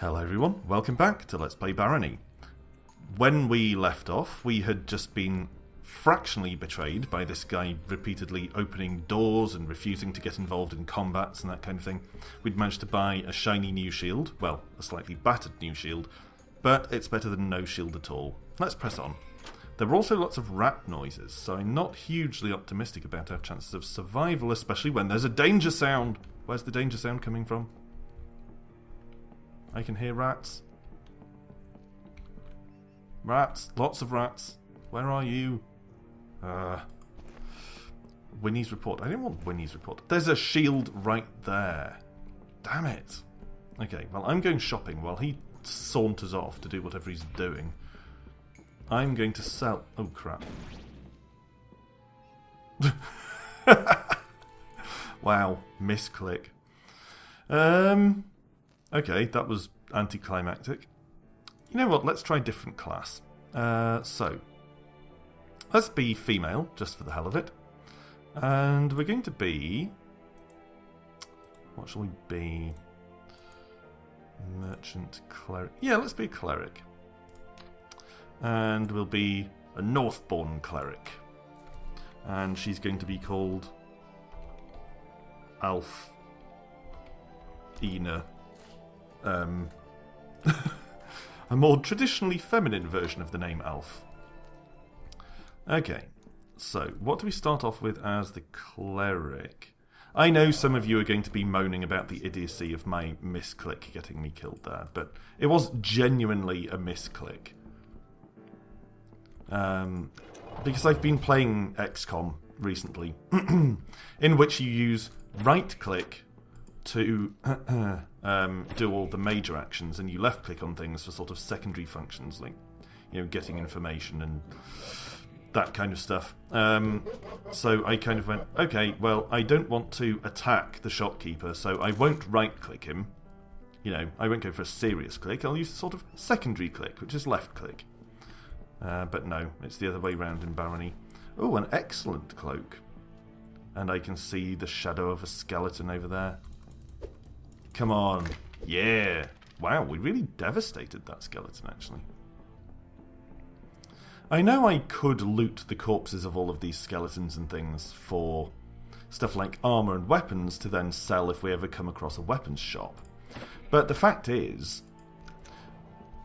Hello everyone, welcome back to Let's Play Barony. When we left off, we had just been fractionally betrayed by this guy repeatedly opening doors and refusing to get involved in combats and that kind of thing. We'd managed to buy a shiny new shield, well, a slightly battered new shield, but it's better than no shield at all. Let's press on. There were also lots of rat noises, so I'm not hugely optimistic about our chances of survival, especially when there's a danger sound. Where's the danger sound coming from? I can hear rats. Rats. Lots of rats. Where are you? Winnie's report. I didn't want Winnie's report. There's a shield right there. Damn it. Okay, well, I'm going shopping while he saunters off to do whatever he's doing. I'm going to sell... Oh, crap. Wow. Misclick. Okay, that was anticlimactic. You know what, let's try a different class. So, let's be female, just for the hell of it. And we're going to be... What shall we be? Merchant, cleric... Yeah, let's be a cleric. And we'll be a Northbourne cleric. And she's going to be called... Ina. A more traditionally feminine version of the name Alf. Okay, so what do we start off with as the cleric? I know some of you are going to be moaning about the idiocy of my misclick getting me killed there, but it was genuinely a misclick. Because I've been playing XCOM recently, in which you use right-click to do all the major actions, and you left-click on things for sort of secondary functions, like, you know, getting information and that kind of stuff. So I kind of went, okay, well, I don't want to attack the shopkeeper, so I won't right-click him. You know, I won't go for a serious click. I'll use a sort of secondary click, which is left-click. But no, it's the other way round in Barony. Oh, an excellent cloak. And I can see the shadow of a skeleton over there. Come on. Yeah. Wow, we really devastated that skeleton, actually. I know I could loot the corpses of all of these skeletons and things for stuff like armour and weapons to then sell if we ever come across a weapons shop. But the fact is,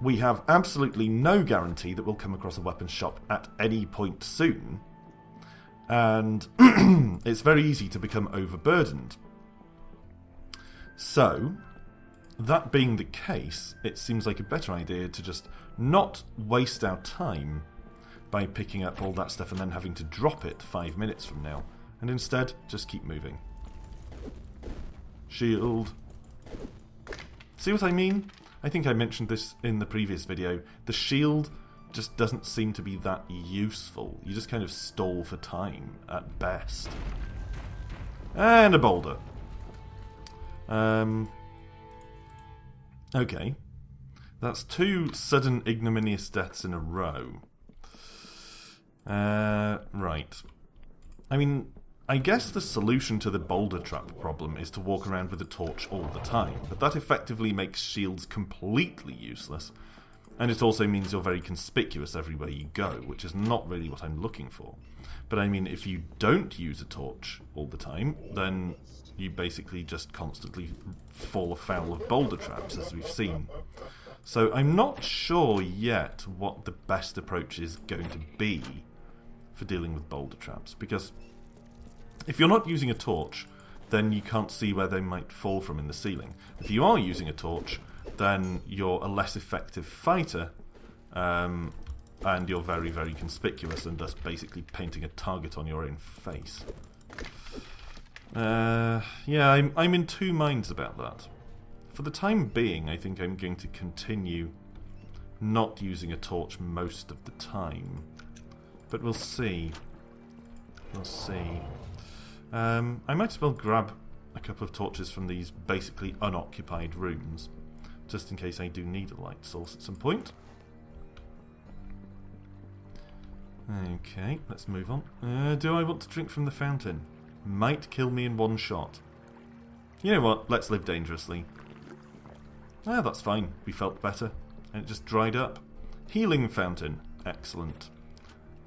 we have absolutely no guarantee that we'll come across a weapons shop at any point soon. And it's very easy to become overburdened. So, that being the case, it seems like a better idea to just not waste our time by picking up all that stuff and then having to drop it 5 minutes from now, and instead just keep moving. Shield. See what I mean? I think I mentioned this in the previous video. The shield just doesn't seem to be that useful. You just kind of stall for time at best. And a boulder. Okay. That's 2 sudden ignominious deaths in a row. Right. I mean, I guess the solution to the boulder trap problem is to walk around with a torch all the time, but that effectively makes shields completely useless, and it also means you're very conspicuous everywhere you go, which is not really what I'm looking for. But I mean, if you don't use a torch all the time, then you basically just constantly fall afoul of boulder traps, as we've seen. So I'm not sure yet what the best approach is going to be for dealing with boulder traps, because if you're not using a torch, then you can't see where they might fall from in the ceiling. If you are using a torch, then you're a less effective fighter, and you're very, very conspicuous, and thus basically painting a target on your own face. Yeah, I'm in 2 minds about that. For the time being, I think I'm going to continue not using a torch most of the time. But we'll see. We'll see. I might as well grab a couple of torches from these basically unoccupied rooms, just in case I do need a light source at some point. Okay, let's move on. Do I want to drink from the fountain? Might kill me in one shot. You know what? Let's live dangerously. Ah, that's fine. We felt better. And it just dried up. Healing fountain. Excellent.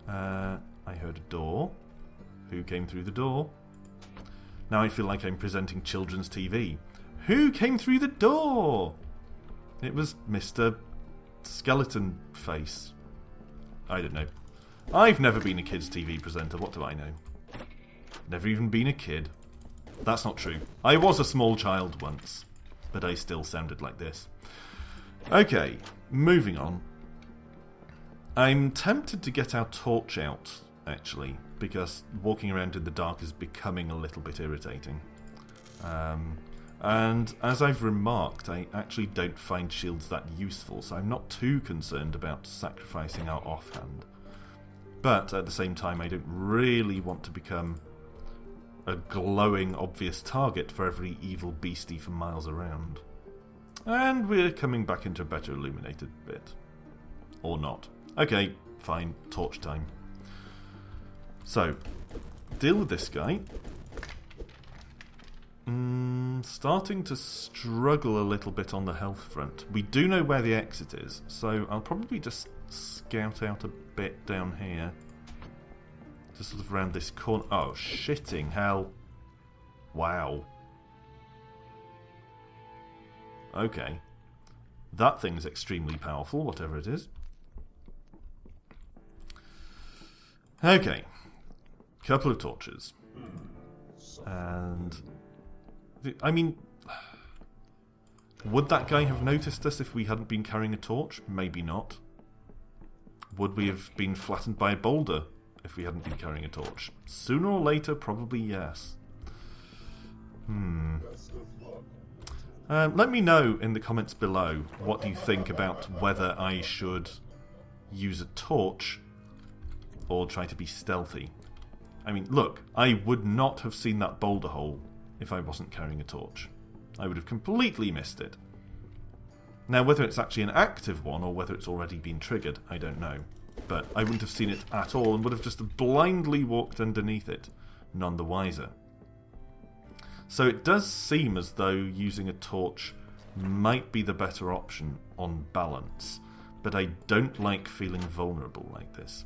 I heard a door. Who came through the door? Now I feel like I'm presenting children's TV. Who came through the door? It was Mr. Skeleton Face. I don't know. I've never been a kids' TV presenter. What do I know? Never even been a kid. That's not true. I was a small child once, but I still sounded like this. Okay, moving on. I'm tempted to get our torch out, actually, because walking around in the dark is becoming a little bit irritating. And as I've remarked, I actually don't find shields that useful, so I'm not too concerned about sacrificing our offhand. But at the same time, I don't really want to become a glowing, obvious target for every evil beastie for miles around. And we're coming back into a better illuminated bit. Or not. Okay, fine, torch time. So, deal with this guy. Starting to struggle a little bit on the health front. We do know where the exit is, so I'll probably just scout out a bit down here. Just sort of around this corner. Oh, shitting hell. Wow. Okay. That thing's extremely powerful, whatever it is. Okay. Couple of torches. And... I mean... would that guy have noticed us if we hadn't been carrying a torch? Maybe not. Would we have been flattened by a boulder if we hadn't been carrying a torch? Sooner or later, probably yes. Let me know in the comments below what you think about whether I should use a torch or try to be stealthy. I mean, look, I would not have seen that boulder hole if I wasn't carrying a torch. I would have completely missed it. Now, whether it's actually an active one or whether it's already been triggered, I don't know. But I wouldn't have seen it at all and would have just blindly walked underneath it, none the wiser. So it does seem as though using a torch might be the better option on balance, but I don't like feeling vulnerable like this.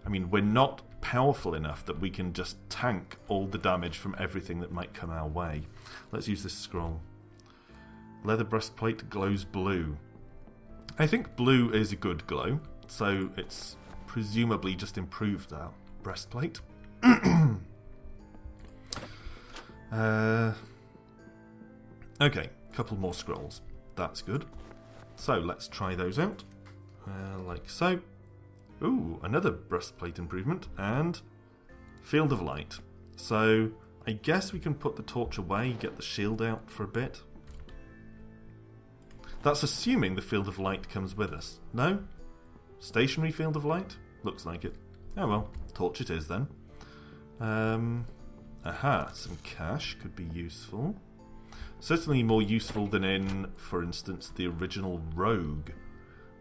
I mean, we're not powerful enough that we can just tank all the damage from everything that might come our way. Let's use this scroll. Leather breastplate glows blue. I think blue is a good glow, so it's presumably just improved our breastplate. Okay, couple more scrolls. That's good. So let's try those out. Like so. Ooh, another breastplate improvement, and Field of Light. So I guess we can put the torch away, get the shield out for a bit. That's assuming the Field of Light comes with us. No? Stationary Field of Light? Looks like it. Oh well, torch it is then. Aha, some cash could be useful. Certainly more useful than in, for instance, the original Rogue,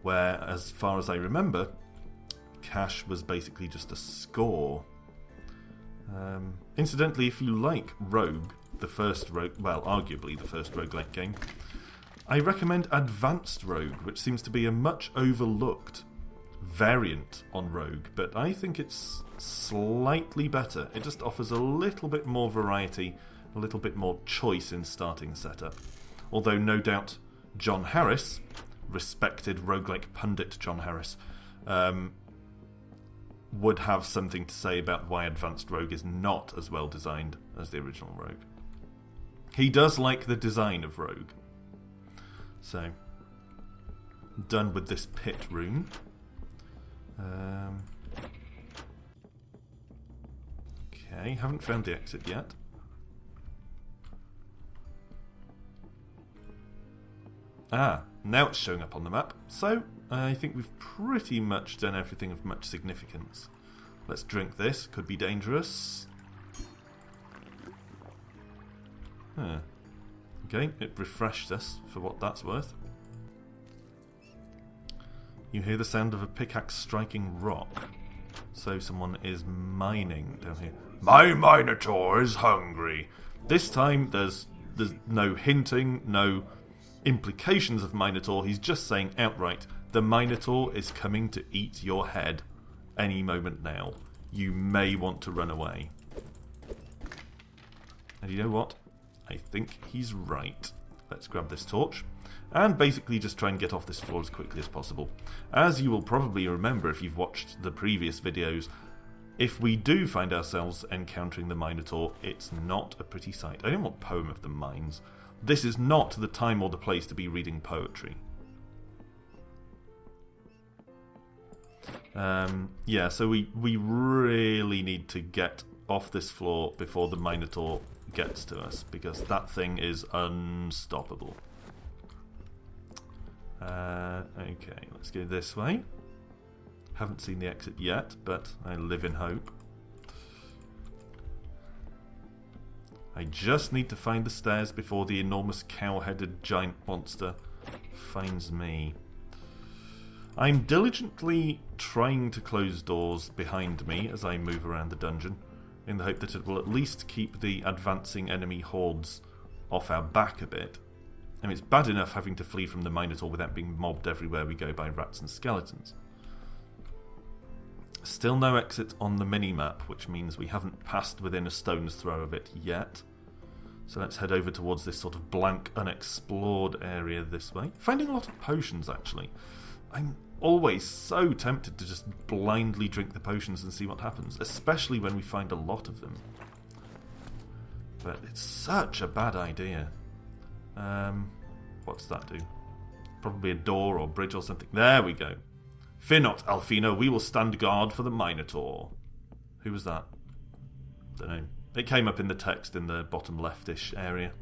where, as far as I remember, cash was basically just a score. Incidentally, if you like Rogue, the first Rogue, well, arguably the first roguelike game, I recommend Advanced Rogue, which seems to be a much overlooked variant on Rogue, but I think it's slightly better. It just offers a little bit more variety, a little bit more choice in starting setup. Although no doubt John Harris, respected roguelike pundit John Harris, would have something to say about why Advanced Rogue is not as well designed as the original Rogue. He does like the design of Rogue. So, done with this pit room. Okay, haven't found the exit yet. Ah, now it's showing up on the map. So, I think we've pretty much done everything of much significance. Let's drink this. Could be dangerous. Huh. Okay, it refreshed us, for what that's worth. You hear the sound of a pickaxe striking rock. So someone is mining down here. My Minotaur is hungry. This time there's no hinting, no implications of Minotaur. He's just saying outright, the Minotaur is coming to eat your head any moment now. You may want to run away. And you know what? I think he's right. Let's grab this torch and basically just try and get off this floor as quickly as possible. As you will probably remember if you've watched the previous videos, if we do find ourselves encountering the Minotaur, it's not a pretty sight. I don't want Poem of the Mines. This is not the time or the place to be reading poetry. Yeah, so we really need to get off this floor before the Minotaur gets to us, because that thing is unstoppable. Okay, let's go this way. Haven't seen the exit yet, but I live in hope. I just need to find the stairs before the enormous cow-headed giant monster finds me. I'm diligently trying to close doors behind me as I move around the dungeon, in the hope that it will at least keep the advancing enemy hordes off our back a bit. I mean, it's bad enough having to flee from the Minotaur without being mobbed everywhere we go by rats and skeletons. Still no exit on the mini-map, which means we haven't passed within a stone's throw of it yet. So let's head over towards this sort of blank, unexplored area this way. Finding a lot of potions, actually. I'm always so tempted to just blindly drink the potions and see what happens, especially when we find a lot of them. But it's such a bad idea. What's that do? Probably a door or bridge or something. There we go. Fear not, Alfina, we will stand guard for the Minotaur. Who was that? Don't know. It came up in the text in the bottom leftish area.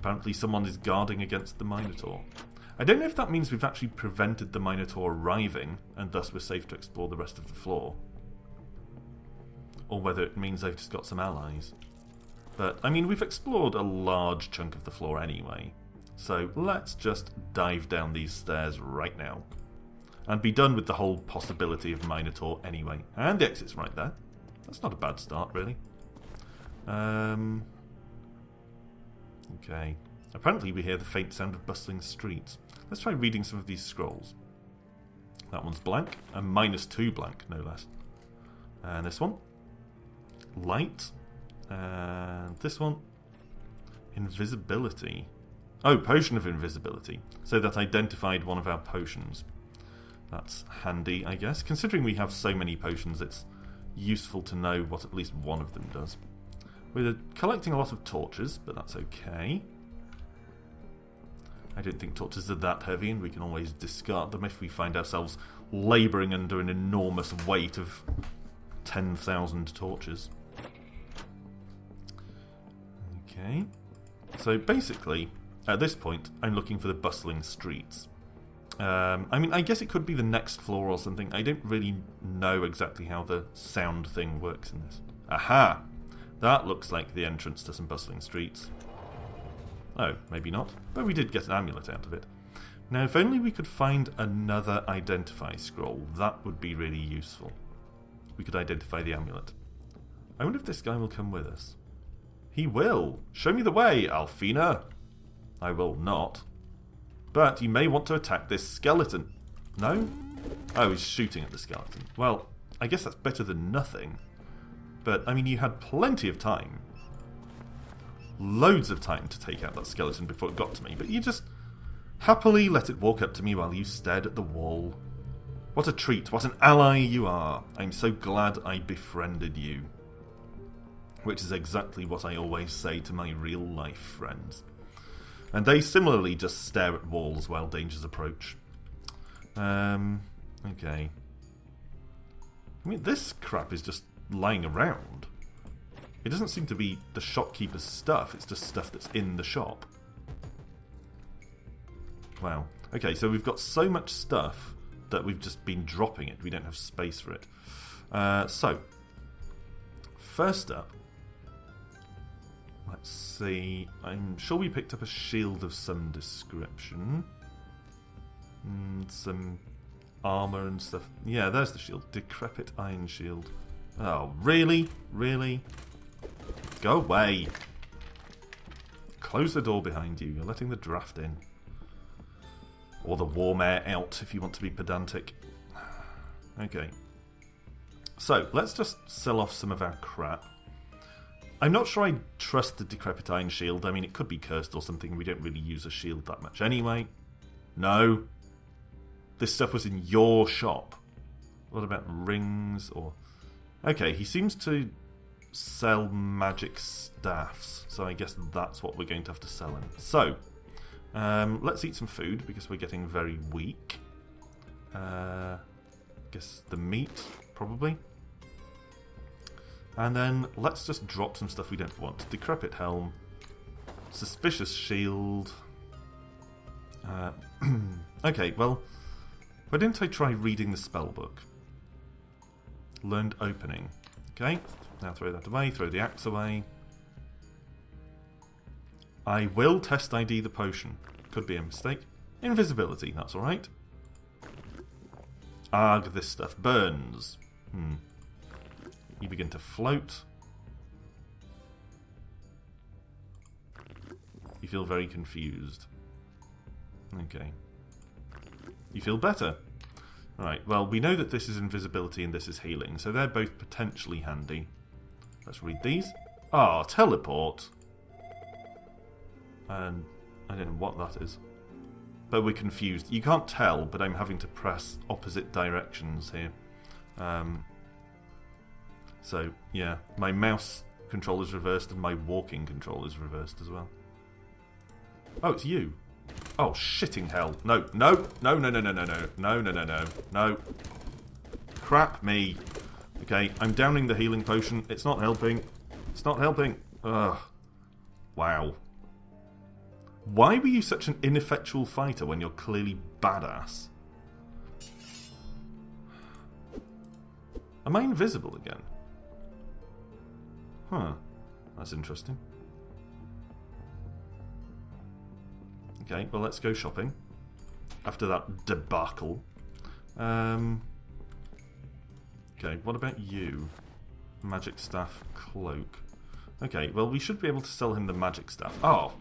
Apparently someone is guarding against the Minotaur. I don't know if that means we've actually prevented the Minotaur arriving, and thus we're safe to explore the rest of the floor. Or whether it means they've just got some allies. But, I mean, we've explored a large chunk of the floor anyway. So let's just dive down these stairs right now. And be done with the whole possibility of Minotaur anyway. And the exit's right there. That's not a bad start, really. Okay. Apparently we hear the faint sound of bustling streets. Let's try reading some of these scrolls. That one's blank. And -2 blank, no less. And this one. Light. And this one. Invisibility. Oh, Potion of Invisibility. So that identified one of our potions. That's handy, I guess. Considering we have so many potions, it's useful to know what at least one of them does. We're collecting a lot of torches, but that's okay. I don't think torches are that heavy, and we can always discard them if we find ourselves labouring under an enormous weight of 10,000 torches. Okay. So basically, at this point, I'm looking for the bustling streets. I mean, I guess it could be the next floor or something. I don't really know exactly how the sound thing works in this. Aha! That looks like the entrance to some bustling streets. Oh, maybe not. But we did get an amulet out of it. Now, if only we could find another identify scroll, that would be really useful. We could identify the amulet. I wonder if this guy will come with us. He will! Show me the way, Alfina! I will not. But you may want to attack this skeleton. No? Oh, he's shooting at the skeleton. Well, I guess that's better than nothing. But, I mean, you had plenty of time. Loads of time to take out that skeleton before it got to me, but you just happily let it walk up to me while you stared at the wall. What a treat, what an ally you are. I'm so glad I befriended you. Which is exactly what I always say to my real-life friends. And they similarly just stare at walls while dangers approach. Okay. I mean, this crap is just lying around. It doesn't seem to be the shopkeeper's stuff, it's just stuff that's in the shop. Wow. Okay, so we've got so much stuff that we've just been dropping it. We don't have space for it. So, first up, let's see. I'm sure we picked up a shield of some description. Some armour and stuff. Yeah, there's the shield. Decrepit iron shield. Oh, really? Really? Go away. Close the door behind you. You're letting the draft in. Or the warm air out, if you want to be pedantic. Okay. So, let's just sell off some of our crap. I'm not sure I trust the Decrepit Iron Shield. I mean, it could be cursed or something. We don't really use a shield that much anyway. No. This stuff was in your shop. What about rings or... Okay, he seems to sell magic staffs. So I guess that's what we're going to have to sell him. So, let's eat some food because we're getting very weak. Guess the meat, probably. And then let's just drop some stuff we don't want. Decrepit Helm. Suspicious Shield. Okay, well, why don't I try reading the spellbook? Learned Opening. Okay, now throw that away, throw the axe away. I will test ID the potion. Could be a mistake. Invisibility, that's alright. Arg, this stuff burns. You begin to float. You feel very confused. Okay. You feel better. Right, well, we know that this is invisibility and this is healing, so they're both potentially handy. Let's read these. Ah, teleport. And I don't know what that is. But we're confused. You can't tell, but I'm having to press opposite directions here. So, yeah, my mouse control is reversed and my walking control is reversed as well. Oh, it's you. Oh, shitting hell. No, no, no, no, no, no, no, no, no, no, no, no, no. Crap me. Okay, I'm downing the healing potion. It's not helping. It's not helping. Ugh. Wow. Why were you such an ineffectual fighter when you're clearly badass? Am I invisible again? Huh. That's interesting. Okay, well, let's go shopping. After that debacle. Okay, what about you? Magic staff, cloak. Okay, well, we should be able to sell him the magic staff. Oh!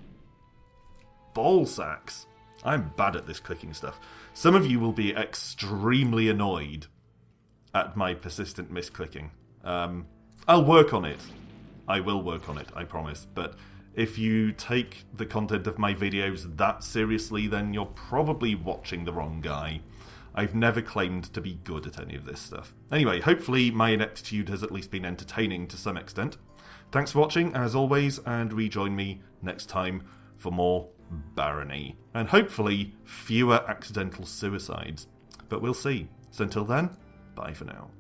Ball sacks! I'm bad at this clicking stuff. Some of you will be extremely annoyed at my persistent misclicking. I'll work on it. I will work on it, I promise. But if you take the content of my videos that seriously, then you're probably watching the wrong guy. I've never claimed to be good at any of this stuff. Anyway, hopefully my ineptitude has at least been entertaining to some extent. Thanks for watching, as always, and rejoin me next time for more Barony. And hopefully fewer accidental suicides. But we'll see. So until then, bye for now.